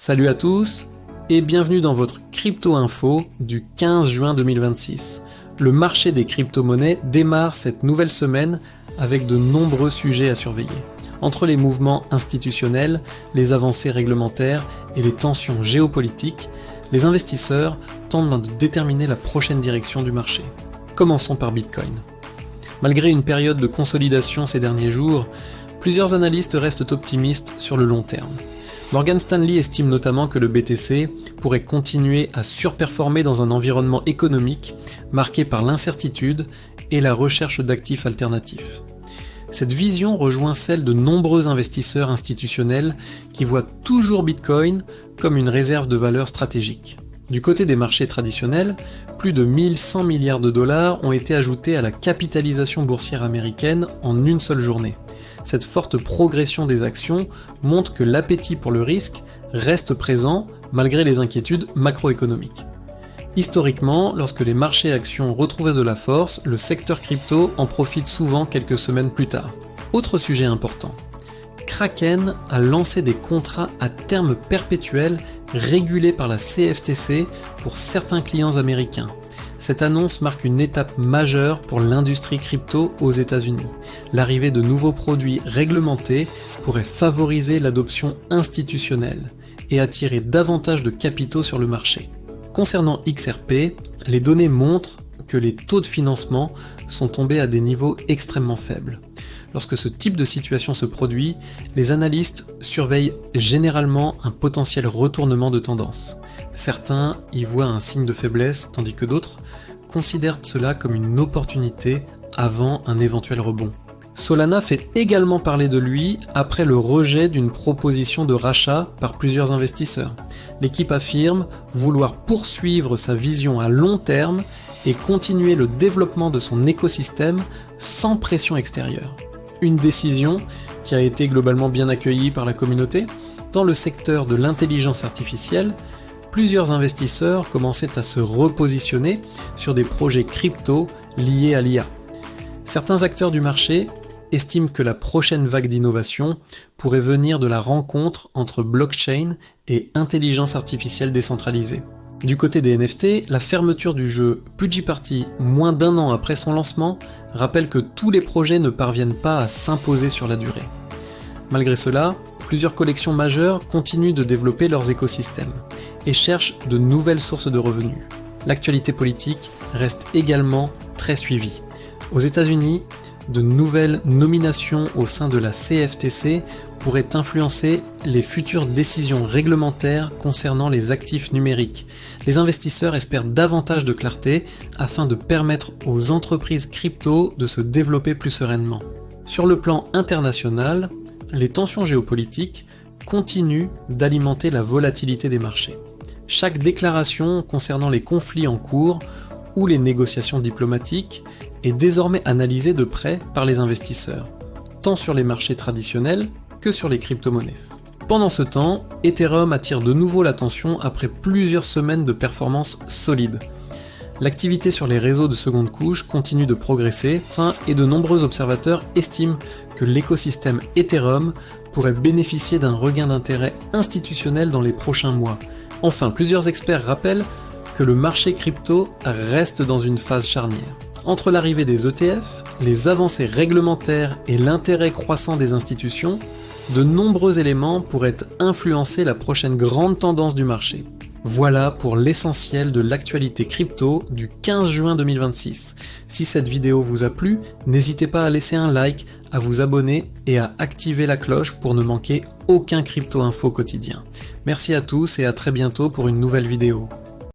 Salut à tous et bienvenue dans votre Crypto Info du 15 juin 2026. Le marché des crypto-monnaies démarre cette nouvelle semaine avec de nombreux sujets à surveiller. Entre les mouvements institutionnels, les avancées réglementaires et les tensions géopolitiques, les investisseurs tentent de déterminer la prochaine direction du marché. Commençons par Bitcoin. Malgré une période de consolidation ces derniers jours, plusieurs analystes restent optimistes sur le long terme. Morgan Stanley estime notamment que le BTC pourrait continuer à surperformer dans un environnement économique marqué par l'incertitude et la recherche d'actifs alternatifs. Cette vision rejoint celle de nombreux investisseurs institutionnels qui voient toujours Bitcoin comme une réserve de valeur stratégique. Du côté des marchés traditionnels, plus de 1100 milliards de dollars ont été ajoutés à la capitalisation boursière américaine en une seule journée. Cette forte progression des actions montre que l'appétit pour le risque reste présent malgré les inquiétudes macroéconomiques. Historiquement, lorsque les marchés actions retrouvaient de la force, le secteur crypto en profite souvent quelques semaines plus tard. Autre sujet important. Kraken a lancé des contrats à terme perpétuel régulés par la CFTC pour certains clients américains. Cette annonce marque une étape majeure pour l'industrie crypto aux États-Unis. L'arrivée de nouveaux produits réglementés pourrait favoriser l'adoption institutionnelle et attirer davantage de capitaux sur le marché. Concernant XRP, les données montrent que les taux de financement sont tombés à des niveaux extrêmement faibles. Lorsque ce type de situation se produit, les analystes surveillent généralement un potentiel retournement de tendance. Certains y voient un signe de faiblesse, tandis que d'autres considèrent cela comme une opportunité avant un éventuel rebond. Solana fait également parler de lui après le rejet d'une proposition de rachat par plusieurs investisseurs. L'équipe affirme vouloir poursuivre sa vision à long terme et continuer le développement de son écosystème sans pression extérieure. Une décision qui a été globalement bien accueillie par la communauté. Dans le secteur de l'intelligence artificielle, plusieurs investisseurs commençaient à se repositionner sur des projets crypto liés à l'IA. Certains acteurs du marché estiment que la prochaine vague d'innovation pourrait venir de la rencontre entre blockchain et intelligence artificielle décentralisée. Du côté des NFT, la fermeture du jeu Pudgy Party moins d'un an après son lancement rappelle que tous les projets ne parviennent pas à s'imposer sur la durée. Malgré cela, plusieurs collections majeures continuent de développer leurs écosystèmes et cherchent de nouvelles sources de revenus. L'actualité politique reste également très suivie. Aux États-Unis, de nouvelles nominations au sein de la CFTC pourraient influencer les futures décisions réglementaires concernant les actifs numériques. Les investisseurs espèrent davantage de clarté afin de permettre aux entreprises crypto de se développer plus sereinement. Sur le plan international, les tensions géopolitiques continuent d'alimenter la volatilité des marchés. Chaque déclaration concernant les conflits en cours ou les négociations diplomatiques est désormais analysée de près par les investisseurs, tant sur les marchés traditionnels que sur les crypto-monnaies. Pendant ce temps, Ethereum attire de nouveau l'attention après plusieurs semaines de performances solides. L'activité sur les réseaux de seconde couche continue de progresser et de nombreux observateurs estiment que l'écosystème Ethereum pourrait bénéficier d'un regain d'intérêt institutionnel dans les prochains mois. Enfin, plusieurs experts rappellent que le marché crypto reste dans une phase charnière. Entre l'arrivée des ETF, les avancées réglementaires et l'intérêt croissant des institutions, de nombreux éléments pourraient influencer la prochaine grande tendance du marché. Voilà pour l'essentiel de l'actualité crypto du 15 juin 2026. Si cette vidéo vous a plu, n'hésitez pas à laisser un like, à vous abonner et à activer la cloche pour ne manquer aucun crypto info quotidien. Merci à tous et à très bientôt pour une nouvelle vidéo.